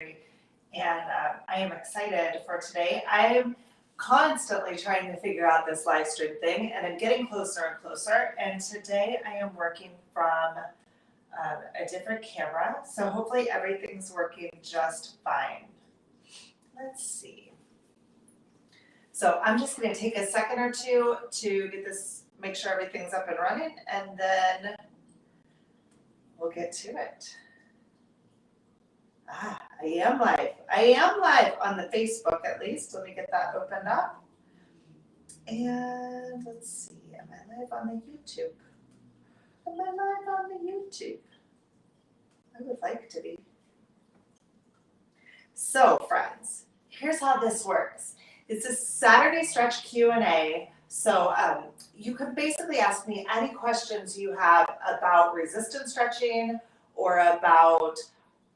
and I am excited for today. I'm constantly trying to figure out this live stream thing, and I'm getting closer and closer. And today I am working from a different camera, so hopefully everything's working just fine. Let's see. So I'm just going to take a second or two to get this, make sure everything's up and running, and then we'll get to it. I am live. I am live on the Facebook at least. Let me get that opened up. And let's see, am I live on the YouTube? Am I live on the YouTube? I would like to be. So friends, here's how this works. It's a Saturday Stretch Q&A. So you can basically ask me any questions you have about resistance stretching or about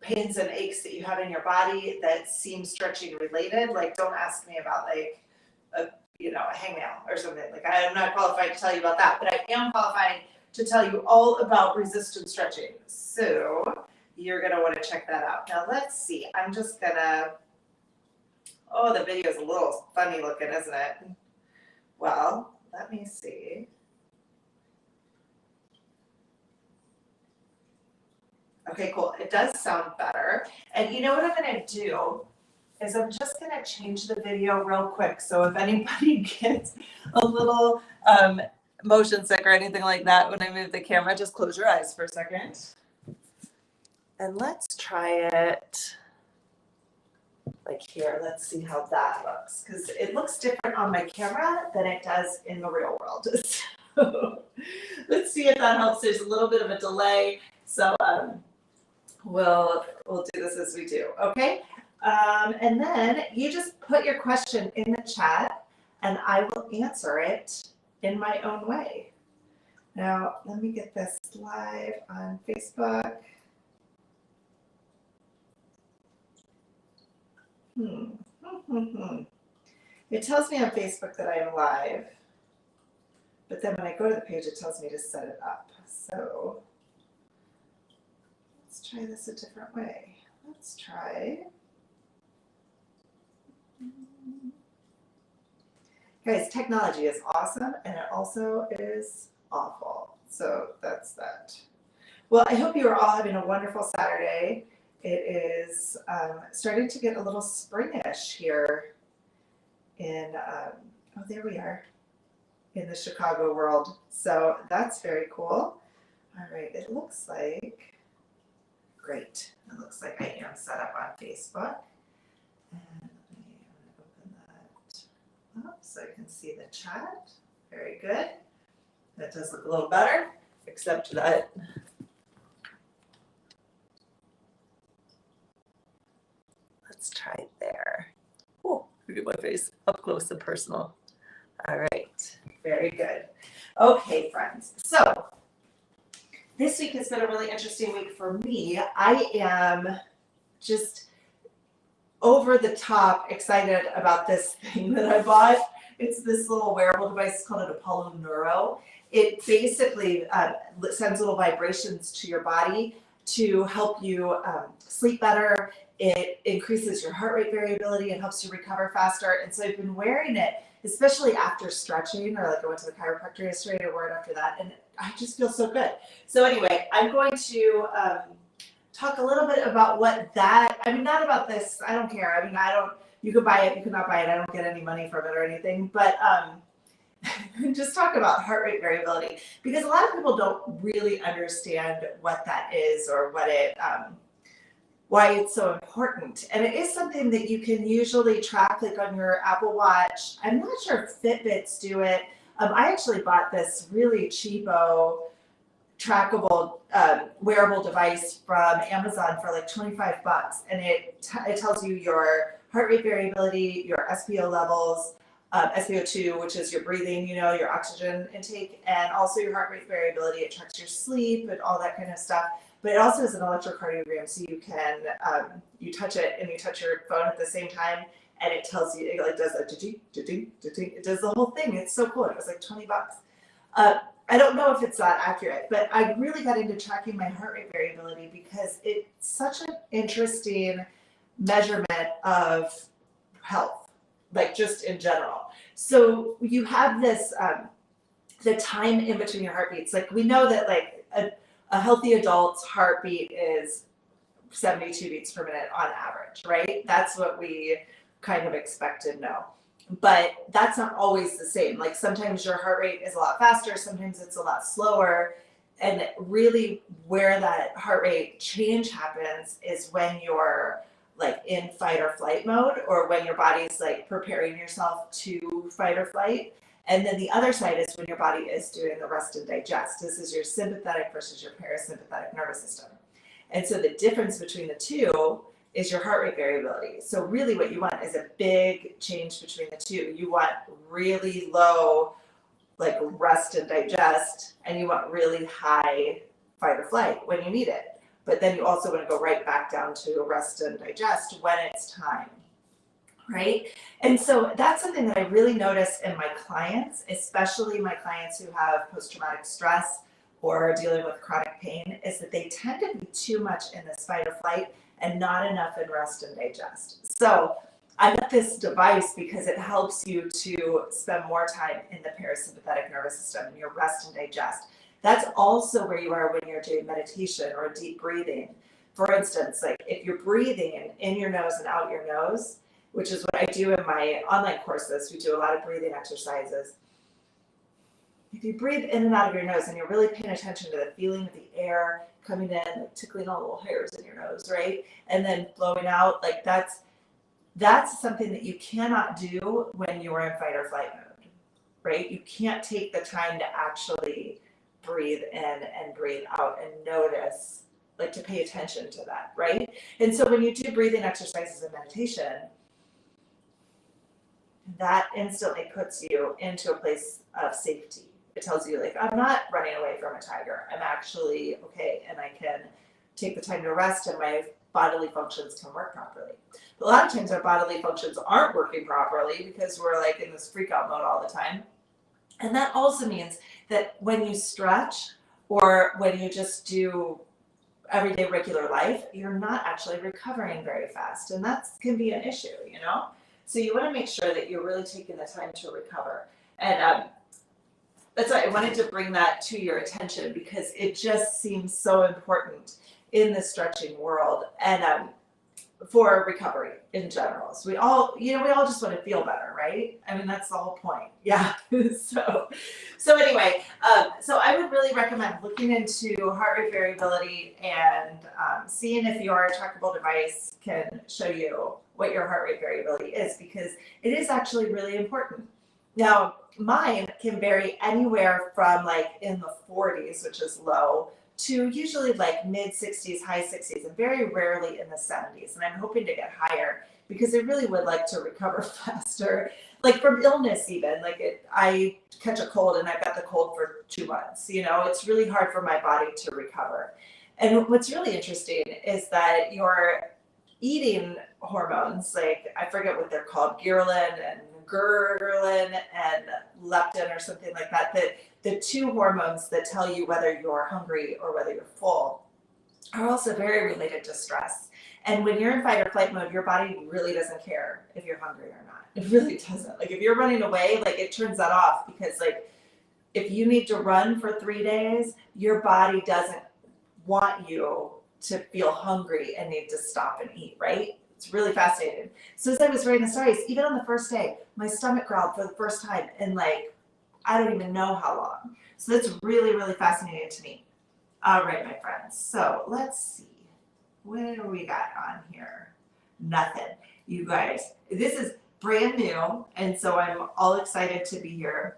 pains and aches that you have in your body that seem stretching related. Like, don't ask me about like a hangnail or something. Like, I am not qualified to tell you about that, but I am qualified to tell you all about resistance stretching. So you're gonna want to check that out. Now let's see. I'm just gonna. Oh, the video is a little funny looking, isn't it? Well, let me see. Okay, cool. It does sound better. And you know what I'm going to do is I'm just going to change the video real quick. So if anybody gets a little motion sick or anything like that when I move the camera, just close your eyes for a second. And let's try it like here. Let's see how that looks, because it looks different on my camera than it does in the real world. So let's see if that helps. There's a little bit of a delay. So we'll do this as we do, okay? And then you just put your question in the chat and I will answer it in my own way. Now, let me get this live on Facebook. It tells me on Facebook that I am live, but then when I go to the page, it tells me to set it up. So let's try this a different way. Let's try. Guys, technology is awesome and it also is awful. So that's that. Well, I hope you are all having a wonderful Saturday. It is starting to get a little springish here in, oh, there we are, in the Chicago world. So that's very cool. All right, it looks like, great. It looks like I am set up on Facebook. And I'm going to open that up so I can see the chat. Very good. That does look a little better, except that let's try it there. Oh, look at my face up close and personal. All right, very good. Okay, friends. So this week has been a really interesting week for me. I am just over the top excited about this thing that I bought. It's this little wearable device. It's called an Apollo Neuro. It basically sends little vibrations to your body to help you sleep better. It increases your heart rate variability and helps you recover faster. And so I've been wearing it, especially after stretching, or like I went to the chiropractor yesterday, I wore it after that, and I just feel so good. So anyway, I'm going to talk a little bit about what that, I mean, not about this, I don't care. I mean, you could buy it, you could not buy it. I don't get any money from it or anything, but just talk about heart rate variability, because a lot of people don't really understand what that is or what it, why it's so important. And it is something that you can usually track, like on your Apple Watch. I'm not sure if Fitbits do it. I actually bought this really cheapo trackable wearable device from Amazon for like 25 bucks. And it tells you your heart rate variability, your SpO levels, SpO2, which is your breathing, your oxygen intake, and also your heart rate variability. It tracks your sleep and all that kind of stuff. But it also is an electrocardiogram, so you can, you touch it and you touch your phone at the same time, and it tells you, it like does a da-ding, da-ding, da-ding. It does the whole thing. It's so cool. It was like 20 bucks. I don't know if it's that accurate, but I really got into tracking my heart rate variability because it's such an interesting measurement of health, like just in general. So you have this, the time in between your heartbeats. Like we know that like a healthy adult's heartbeat is 72 beats per minute on average, right? That's what we kind of expect and know. But that's not always the same. Like sometimes your heart rate is a lot faster, sometimes it's a lot slower. And really where that heart rate change happens is when you're like in fight or flight mode, or when your body's like preparing yourself to fight or flight. And then the other side is when your body is doing the rest and digest. This is your sympathetic versus your parasympathetic nervous system. And so the difference between the two is your heart rate variability. So really what you want is a big change between the two. You want really low, like rest and digest, and you want really high fight or flight when you need it. But then you also want to go right back down to rest and digest when it's time, right? And so that's something that I really notice in my clients, especially my clients who have post-traumatic stress or dealing with chronic pain, is that they tend to be too much in this fight or flight and not enough in rest and digest. So I got this device because it helps you to spend more time in the parasympathetic nervous system, in your rest and digest. That's also where you are when you're doing meditation or deep breathing. For instance, like if you're breathing in your nose and out your nose, which is what I do in my online courses, we do a lot of breathing exercises. If you breathe in and out of your nose and you're really paying attention to the feeling of the air coming in, like tickling all the little hairs in your nose, right? And then blowing out, like that's something that you cannot do when you're in fight or flight mode, right? You can't take the time to actually breathe in and breathe out and notice, like to pay attention to that, right? And so when you do breathing exercises and meditation, that instantly puts you into a place of safety. It tells you like, I'm not running away from a tiger. I'm actually okay, and I can take the time to rest and my bodily functions can work properly. But a lot of times our bodily functions aren't working properly because we're like in this freak out mode all the time. And that also means that when you stretch or when you just do everyday regular life, you're not actually recovering very fast. And that can be an issue, you know? So you want to make sure that you're really taking the time to recover. And that's why I wanted to bring that to your attention, because it just seems so important in the stretching world and for recovery in general. So we all just want to feel better, right? I mean, that's the whole point. Yeah. So anyway, so I would really recommend looking into heart rate variability and seeing if your trackable device can show you what your heart rate variability is, because it is actually really important. Now, mine can vary anywhere from like in the 40s, which is low, to usually like mid 60s, high 60s, and very rarely in the 70s. And I'm hoping to get higher because I really would like to recover faster, like from illness even. Like I catch a cold and I've got the cold for 2 months. You know, it's really hard for my body to recover. And what's really interesting is that your eating hormones, like I forget what they're called, ghrelin and ghrelin and leptin or something like that, that the two hormones that tell you whether you're hungry or whether you're full are also very related to stress. And when you're in fight or flight mode, your body really doesn't care if you're hungry or not. It really doesn't. Like if you're running away, like it turns that off, because like if you need to run for 3 days, your body doesn't want you to feel hungry and need to stop and eat, right? It's really fascinating. So as I was writing the stories, even on the first day, my stomach growled for the first time in like, I don't even know how long. So that's really, really fascinating to me. All right, my friends. So let's see. What do we got on here? Nothing. You guys, this is brand new, and so I'm all excited to be here.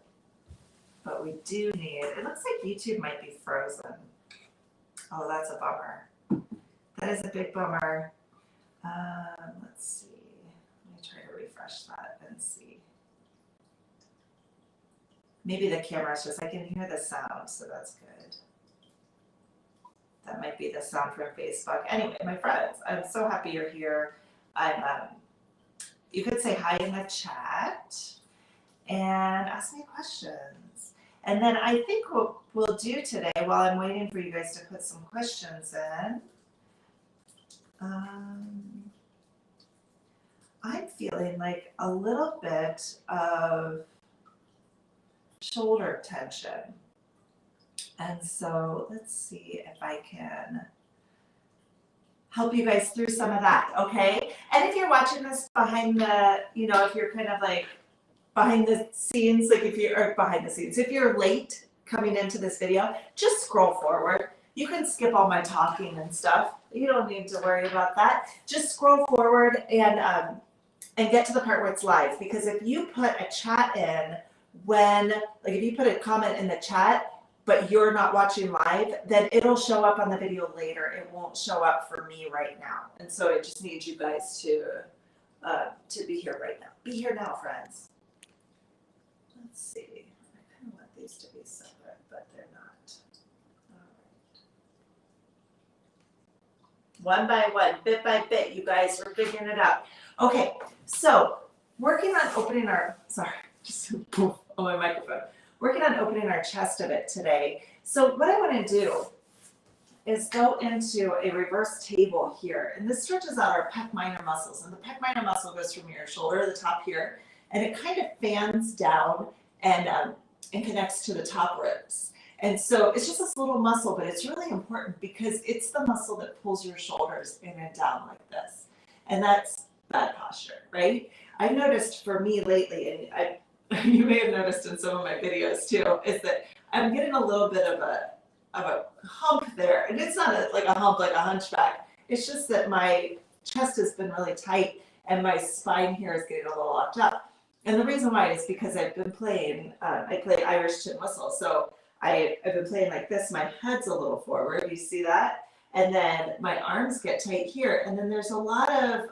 But we do need, it looks like YouTube might be frozen. Oh, that's a bummer. That is a big bummer. Let's see. Let me try to refresh that and see. Maybe the camera's just, I can hear the sound, so that's good. That might be the sound from Facebook. Anyway, my friends, I'm so happy you're here. You could say hi in the chat and ask me questions. And then I think what we'll do today, while I'm waiting for you guys to put some questions in, feeling like a little bit of shoulder tension. And so let's see if I can help you guys through some of that, okay? And if you're watching this behind the, you know, if you're kind of like behind the scenes, like if you're behind the scenes, if you're late coming into this video, just scroll forward. You can skip all my talking and stuff. You don't need to worry about that. Just scroll forward and get to the part where it's live. Because if you put a chat in when, like if you put a comment in the chat, but you're not watching live, then it'll show up on the video later. It won't show up for me right now. And so it just needs you guys to be here right now. Be here now, friends. Let's see. I kind of want these to be separate, but they're not. All right. One by one, bit by bit, you guys are figuring it out. Okay, so working on opening our, sorry, just poof on my microphone. Working on opening our chest a bit today. So what I want to do is go into a reverse table here. And this stretches out our pec minor muscles. And the pec minor muscle goes from your shoulder to the top here. And it kind of fans down and connects to the top ribs. And so it's just this little muscle, but it's really important because it's the muscle that pulls your shoulders in and down like this. And that's bad posture, right? I've noticed for me lately, and you may have noticed in some of my videos too, is that I'm getting a little bit of a hump there. And it's not like a hump like a hunchback. It's just that my chest has been really tight and my spine here is getting a little locked up. And the reason why is because I've been playing, I play Irish chin whistle. So I've been playing like this. My head's a little forward. You see that? And then my arms get tight here. And then there's a lot of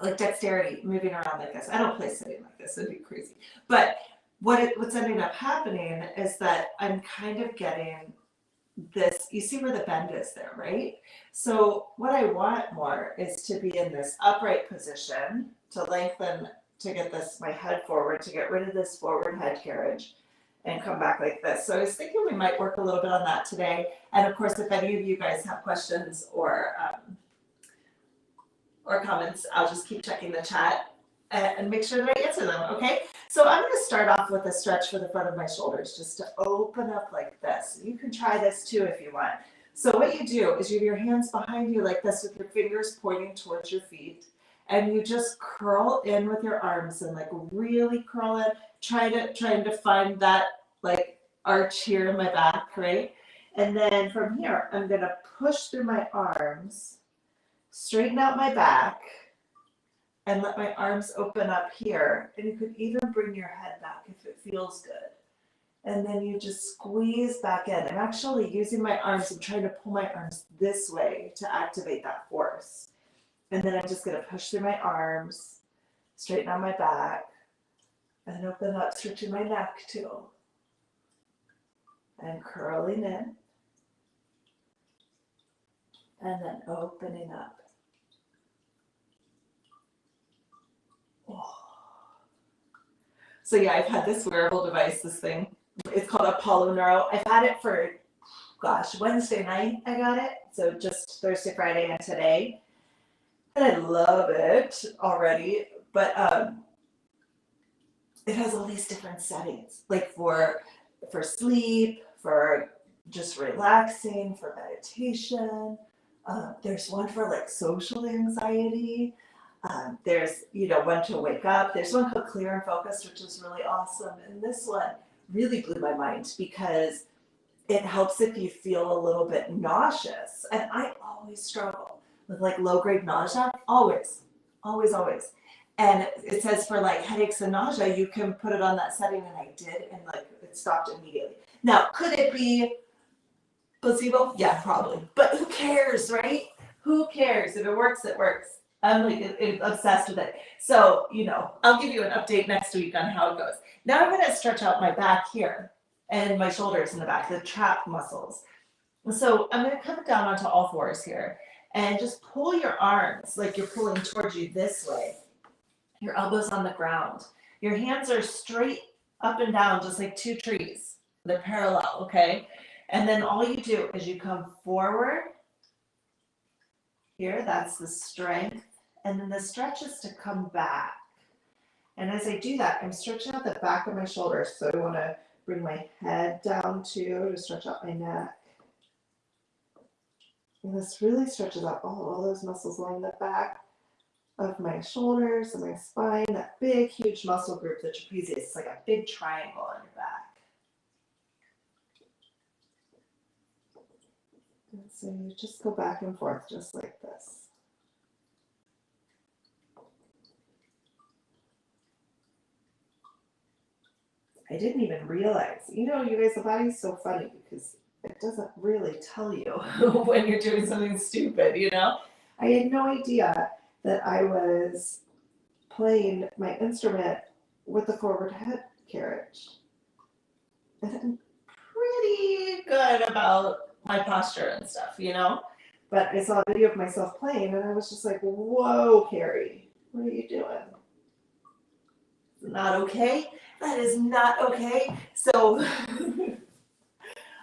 like dexterity moving around like this. I don't play sitting like this. It'd be crazy. But what's ending up happening is that I'm kind of getting this, you see where the bend is there, right? So what I want more is to be in this upright position, to lengthen, to get this, my head forward, to get rid of this forward head carriage and come back like this. So I was thinking we might work a little bit on that today. And of course, if any of you guys have questions or comments, I'll just keep checking the chat and make sure that I answer them, okay? So I'm gonna start off with a stretch for the front of my shoulders, just to open up like this. You can try this too if you want. So what you do is you have your hands behind you like this with your fingers pointing towards your feet, and you just curl in with your arms and like really curl in, trying to find that like arch here in my back, right? And then from here, I'm gonna push through my arms, straighten out my back, and let my arms open up here. And you could even bring your head back if it feels good. And then you just squeeze back in. I'm actually using my arms and trying to pull my arms this way to activate that force. And then I'm just gonna push through my arms, straighten out my back, and open up, stretching my neck too. And curling in. And then opening up. Oh. So yeah, I've had this wearable device, this thing. It's called Apollo Neuro. I've had it for, gosh, Wednesday night I got it. So just Thursday, Friday, and today. And I love it already. But it has all these different settings, like for sleep, for just relaxing, for meditation. There's one for like social anxiety. There's, one to wake up. There's one called Clear and Focused, which is really awesome. And this one really blew my mind because it helps if you feel a little bit nauseous. And I always struggle with like low-grade nausea, always. And it says for like headaches and nausea, you can put it on that setting, and I did, and like it stopped immediately. Now, could it be placebo? Yeah, probably. But who cares, right? Who cares? If it works, it works. I'm like obsessed with it. So, I'll give you an update next week on how it goes. Now I'm going to stretch out my back here and my shoulders in the back, the trap muscles. So I'm going to come down onto all fours here and just pull your arms like you're pulling towards you this way. Your elbows on the ground. Your hands are straight up and down, just like two trees. They're parallel, okay? And then all you do is you come forward. Here, that's the strength And then the stretch is to come back. And as I do that, I'm stretching out the back of my shoulders. So I want to bring my head down too to stretch out my neck. And this really stretches out all those muscles along the back of my shoulders and my spine, that big, huge muscle group, the trapezius. It's like a big triangle on your back. And so you just go back and forth just like this. I didn't even realize, you know, you guys, the body's so funny because it doesn't really tell you when you're doing something stupid, you know? I had no idea that I was playing my instrument with the forward head carriage. And I'm pretty good about my posture and stuff, you know? But I saw a video of myself playing and I was just like, whoa, Carrie, what are you doing? Not okay? That is not okay. So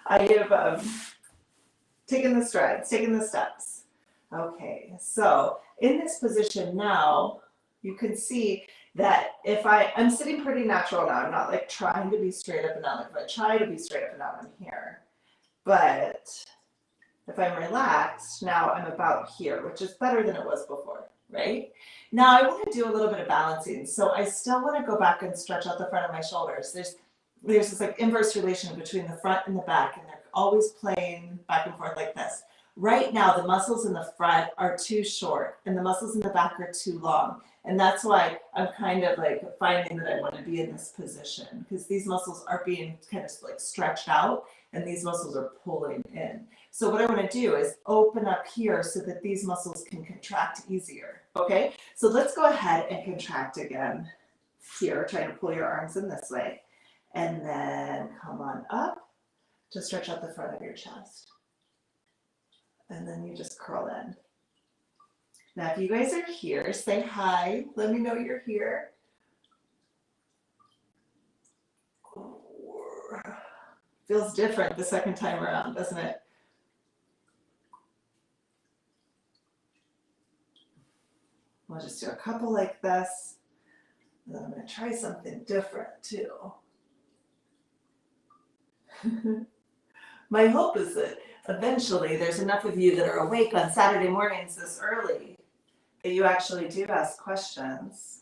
I have taken the strides, taken the steps. Okay, so in this position now, you can see that if I'm sitting pretty natural now, I'm not like trying to be straight up and down. Like if I try to be straight up and down, I'm here. But if I'm relaxed, now I'm about here, which is better than it was before, right? Now I want to do a little bit of balancing. So I still want to go back and stretch out the front of my shoulders. There's this like inverse relation between the front and the back, and they're always playing back and forth like this. Right now, the muscles in the front are too short and the muscles in the back are too long. And that's why I'm kind of like finding that I want to be in this position because these muscles are being kind of like stretched out and these muscles are pulling in. So what I want to do is open up here so that these muscles can contract easier. Okay, so let's go ahead and contract again here, trying to pull your arms in this way. And then come on up to stretch out the front of your chest. And then you just curl in. Now, if you guys are here, say hi. Let me know you're here. Feels different the second time around, doesn't it? We'll just do a couple like this. And then I'm going to try something different too. My hope is that eventually there's enough of you that are awake on Saturday mornings this early that you actually do ask questions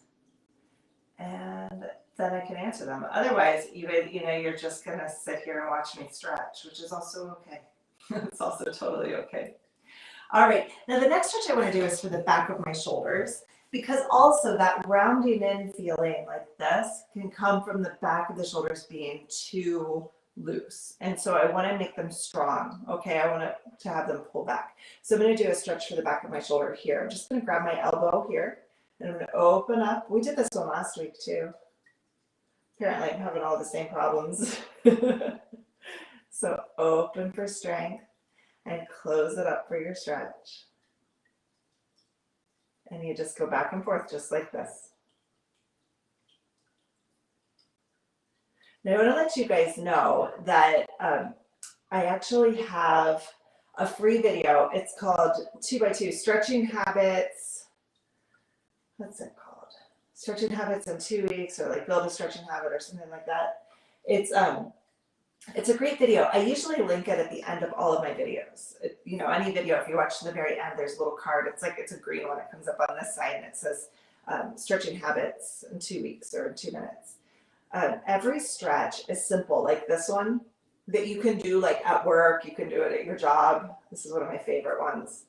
and then I can answer them. Otherwise, you're just going to sit here and watch me stretch, which is also okay. It's also totally okay. All right, now the next stretch I want to do is for the back of my shoulders, because also that rounding in feeling like this can come from the back of the shoulders being too loose. And so I want to make them strong. Okay, I want to have them pull back. So I'm going to do a stretch for the back of my shoulder here. I'm just going to grab my elbow here and I'm going to open up. We did this one last week too. Apparently I'm having all the same problems. So open for strength. And close it up for your stretch. And you just go back and forth just like this. Now I want to let you guys know that I actually have a free video. It's called 2x2 Stretching Habits. What's it called? Stretching Habits in 2 weeks, or like Build a Stretching Habit or something like that. It's a great video. I usually link it at the end of all of my videos. Any video, if you watch to the very end, there's a little card. It's a green one. It comes up on this side and it says stretching habits in 2 weeks or in 2 minutes. Every stretch is simple, like this one that you can do like at work. You can do it at your job. This is one of my favorite ones.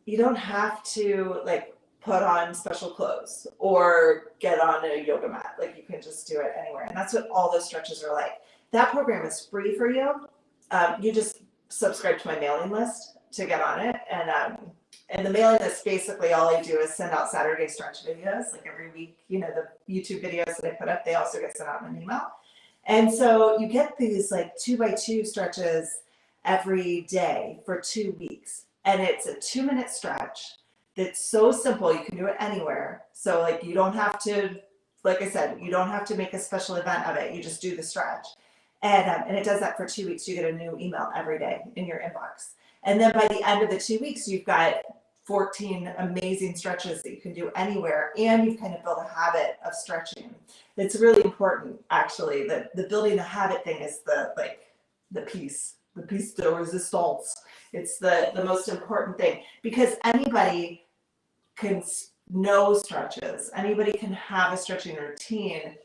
You don't have to like put on special clothes or get on a yoga mat. Like you can just do it anywhere. And that's what all those stretches are like. That program is free for you. You just subscribe to my mailing list to get on it. And the mailing list, basically all I do is send out Saturday stretch videos. Like every week, the YouTube videos that I put up, they also get sent out in an email. And so you get these like 2x2 stretches every day for 2 weeks. And it's a 2-minute stretch. It's so simple. You can do it anywhere. So like you don't have to, like I said, you don't have to make a special event of it. You just do the stretch. And it does that for 2 weeks. You get a new email every day in your inbox. And then by the end of the 2 weeks, you've got 14 amazing stretches that you can do anywhere, and you've kind of built a habit of stretching. It's really important, actually, that the building a habit thing is the piece de resistance. It's the most important thing, because anybody can know stretches. Anybody can have a stretching routine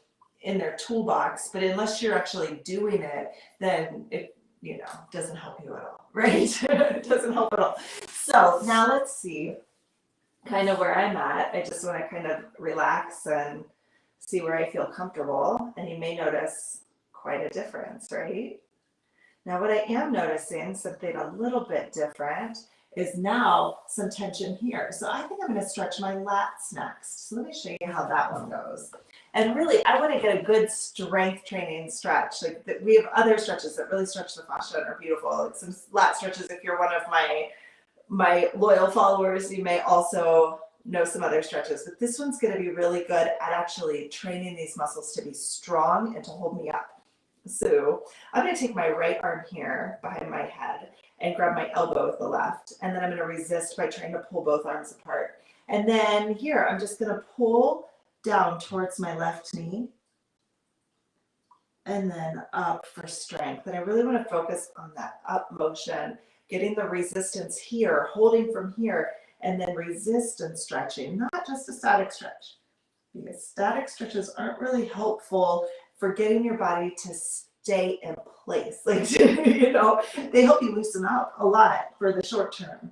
in their toolbox, but unless you're actually doing it, then it doesn't help you at all, right? It doesn't help at all. So now let's see kind of where I'm at. I just want to kind of relax and see where I feel comfortable. And you may notice quite a difference, right? Now what I am noticing, something a little bit different, is now some tension here. So I think I'm going to stretch my lats next. So let me show you how that one goes. And really, I want to get a good strength training stretch. Like we have other stretches that really stretch the fascia and are beautiful. Like some lat stretches, if you're one of my loyal followers, you may also know some other stretches. But this one's going to be really good at actually training these muscles to be strong and to hold me up. So I'm going to take my right arm here behind my head and grab my elbow with the left. And then I'm going to resist by trying to pull both arms apart. And then here, I'm just going to pull down towards my left knee and then up for strength. And I really want to focus on that up motion, getting the resistance here, holding from here, and then resistance stretching, not just a static stretch, because static stretches aren't really helpful for getting your body to stay in place. Like, they help you loosen up a lot for the short term.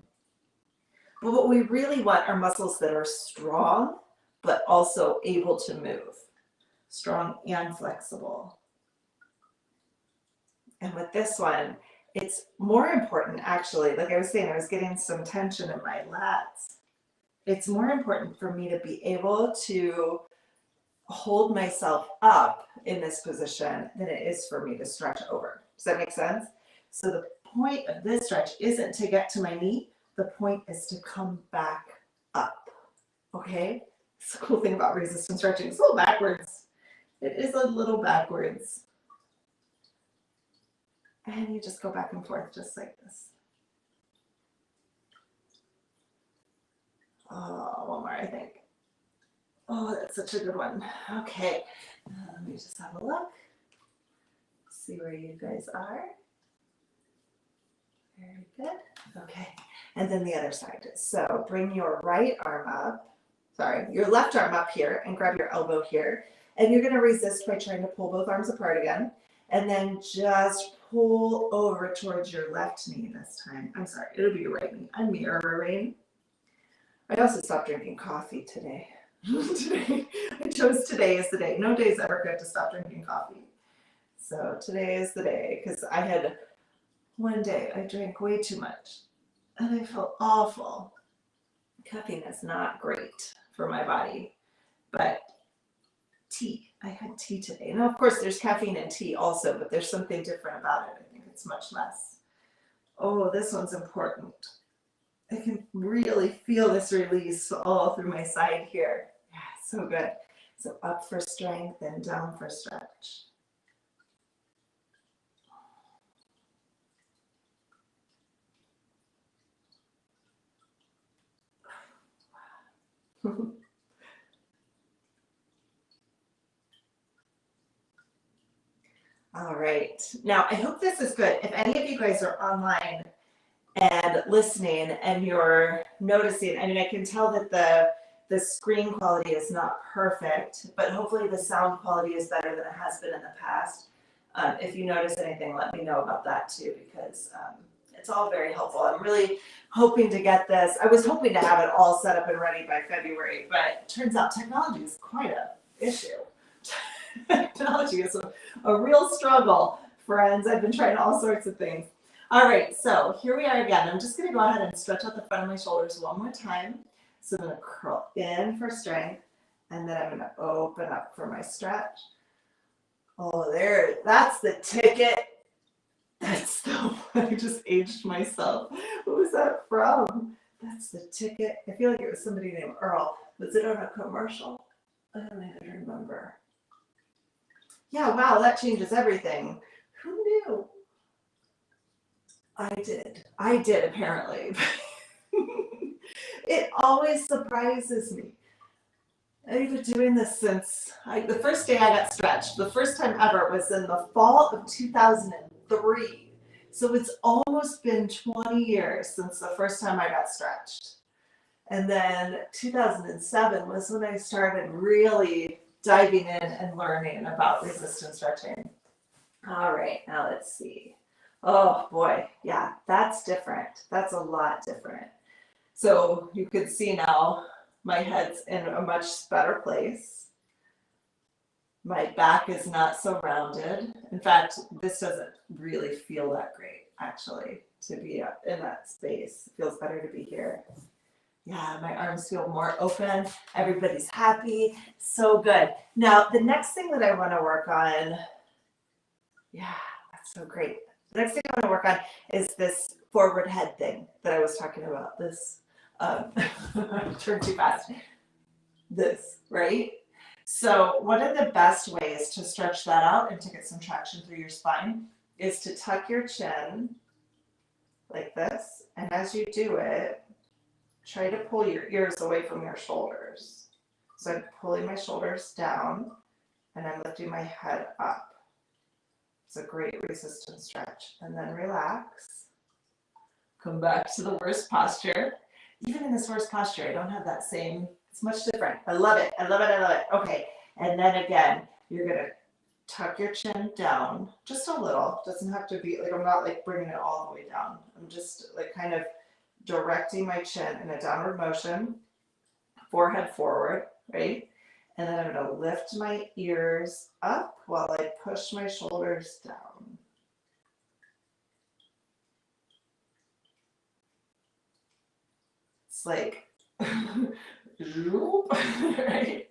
But what we really want are muscles that are strong, but also able to move. Strong and flexible. And with this one, it's more important, actually, like I was saying, I was getting some tension in my lats. It's more important for me to be able to hold myself up in this position than it is for me to stretch over. Does that make sense? So the point of this stretch isn't to get to my knee. The point is to come back up. Okay? It's the cool thing about resistance stretching. It's a little backwards. It is a little backwards. And you just go back and forth just like this. Oh, one more, I think. Oh, that's such a good one. Okay, let me just have a look. See where you guys are. Very good. Okay, and then the other side. So bring your right arm up, your left arm up here and grab your elbow here. And you're going to resist by trying to pull both arms apart again. And then just pull over towards your left knee this time. I'm sorry, it'll be your right knee. I'm mirroring. I also stopped drinking coffee today. I chose today as the day. No day's ever good to stop drinking coffee. So today is the day, because I had one day I drank way too much and I felt awful. Caffeine is not great for my body, but tea. I had tea today. Now, of course, there's caffeine in tea also, but there's something different about it. I think it's much less. Oh, this one's important. I can really feel this release all through my side here. Yeah, so good. So up for strength and down for stretch. All right. Now, I hope this is good. If any of you guys are online and listening and you're noticing, I mean, I can tell that the screen quality is not perfect, but hopefully the sound quality is better than it has been in the past. If you notice anything, let me know about that too, because it's all very helpful. I'm really hoping to get this. I was hoping to have it all set up and ready by February, but it turns out technology is quite an issue. Technology is a real struggle, friends. I've been trying all sorts of things. All right, so here we are again. I'm just going to go ahead and stretch out the front of my shoulders one more time. So I'm going to curl in for strength, and then I'm going to open up for my stretch. Oh, there, that's the ticket. That's the one. I just aged myself. Who was that from? That's the ticket. I feel like it was somebody named Earl. Was it on a commercial? I don't even remember. Yeah, wow, that changes everything. Who knew? I did apparently. It always surprises me. I've been doing this since the first day I got stretched, the first time ever was in the fall of 2003. So it's almost been 20 years since the first time I got stretched. And then 2007 was when I started really diving in and learning about resistance stretching. All right, now let's see. Oh boy, yeah, that's different. That's a lot different. So you can see now my head's in a much better place. My back is not so rounded. In fact, this doesn't really feel that great, actually, to be in that space. It feels better to be here. Yeah, my arms feel more open. Everybody's happy. So good. Now, the next thing that I want to work on, yeah, that's so great. The next thing I want to work on is this forward head thing that I was talking about. This, turn too fast. This, right? So one of the best ways to stretch that out and to get some traction through your spine is to tuck your chin like this. And as you do it, try to pull your ears away from your shoulders. So I'm pulling my shoulders down and I'm lifting my head up. It's a great resistance stretch. And then relax. Come back to the worst posture. Even in this worst posture, I don't have that same, it's much different. I love it. I love it. I love it. Okay. And then again, you're going to tuck your chin down just a little. Doesn't have to be like, I'm not like bringing it all the way down. I'm just like kind of directing my chin in a downward motion, forehead forward, right? And then I'm going to lift my ears up while I push my shoulders down. It's like, right?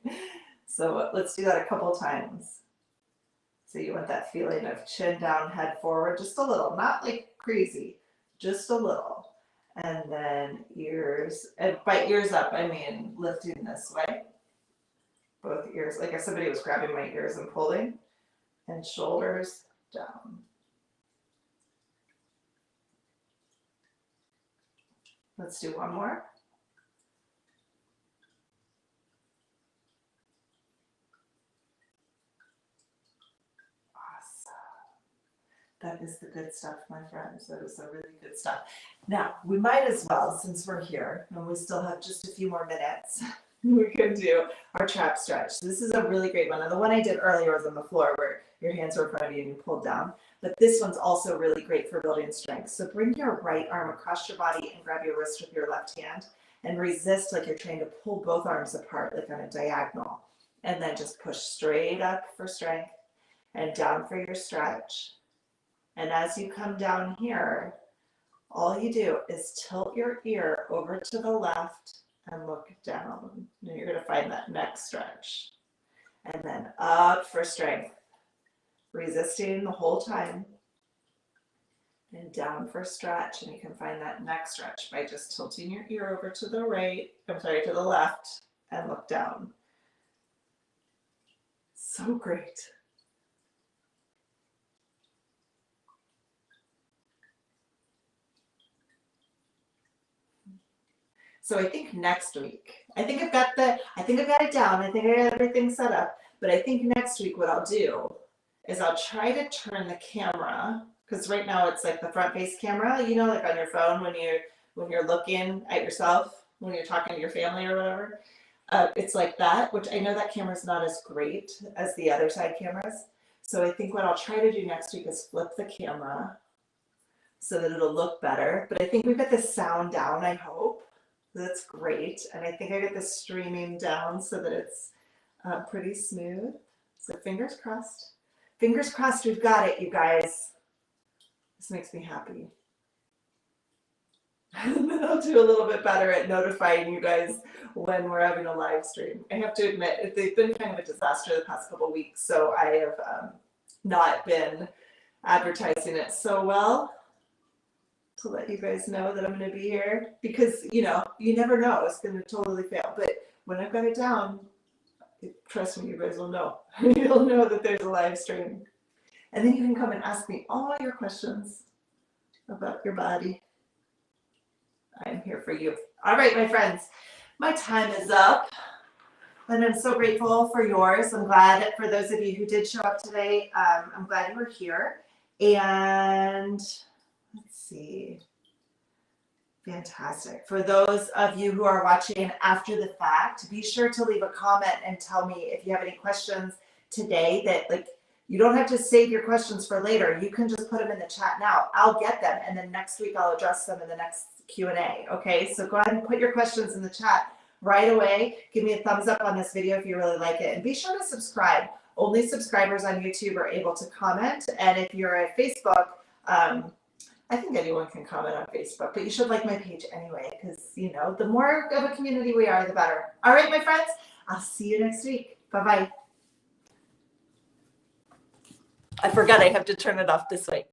So let's do that a couple times. So you want that feeling of chin down, head forward, just a little, not like crazy, just a little. And then ears, and by ears up, I mean lifting this way. Both ears, like if somebody was grabbing my ears and pulling, and shoulders down. Let's do one more. That is the good stuff, my friends. That is the really good stuff. Now, we might as well, since we're here and we still have just a few more minutes, we can do our trap stretch. This is a really great one. And the one I did earlier was on the floor where your hands were in front of you and you pulled down. But this one's also really great for building strength. So bring your right arm across your body and grab your wrist with your left hand and resist like you're trying to pull both arms apart, like on a diagonal. And then just push straight up for strength and down for your stretch. And as you come down here, all you do is tilt your ear over to the left and look down. And you're going to find that neck stretch. And then up for strength, resisting the whole time. And down for stretch. And you can find that neck stretch by just tilting your ear over to the right, to the left, and look down. So great. So I think next week, I think I've got it down. I think I got everything set up. But I think next week what I'll do is I'll try to turn the camera, because right now it's like the front face camera, you know, like on your phone when you're looking at yourself, when you're talking to your family or whatever. It's like that, which I know that camera's not as great as the other side cameras. So I think what I'll try to do next week is flip the camera so that it'll look better. But I think we've got the sound down, I hope. That's great. And I think I get this streaming down so that it's pretty smooth. So fingers crossed. Fingers crossed we've got it, you guys. This makes me happy. And then I'll do a little bit better at notifying you guys when we're having a live stream. I have to admit, they've been kind of a disaster the past couple of weeks, so I have not been advertising it so well to let you guys know that I'm going to be here, because, you know, you never know. It's going to totally fail. But when I've got it down, trust me, you guys will know. You'll know that there's a live stream. And then you can come and ask me all your questions about your body. I'm here for you. All right, my friends, my time is up. And I'm so grateful for yours. I'm glad for those of you who did show up today. I'm glad you were here. And let's see. Fantastic. For those of you who are watching after the fact, be sure to leave a comment and tell me if you have any questions today that, like, you don't have to save your questions for later. You can just put them in the chat now. I'll get them, and then next week I'll address them in the next Q&A. Okay, so go ahead and put your questions in the chat right away. Give me a thumbs up on this video if you really like it, and be sure to subscribe. Only subscribers on YouTube are able to comment, and if you're at Facebook, I think anyone can comment on Facebook, but you should like my page anyway, because, you know, the more of a community we are, the better. All right, my friends, I'll see you next week. Bye-bye. I forgot I have to turn it off this way.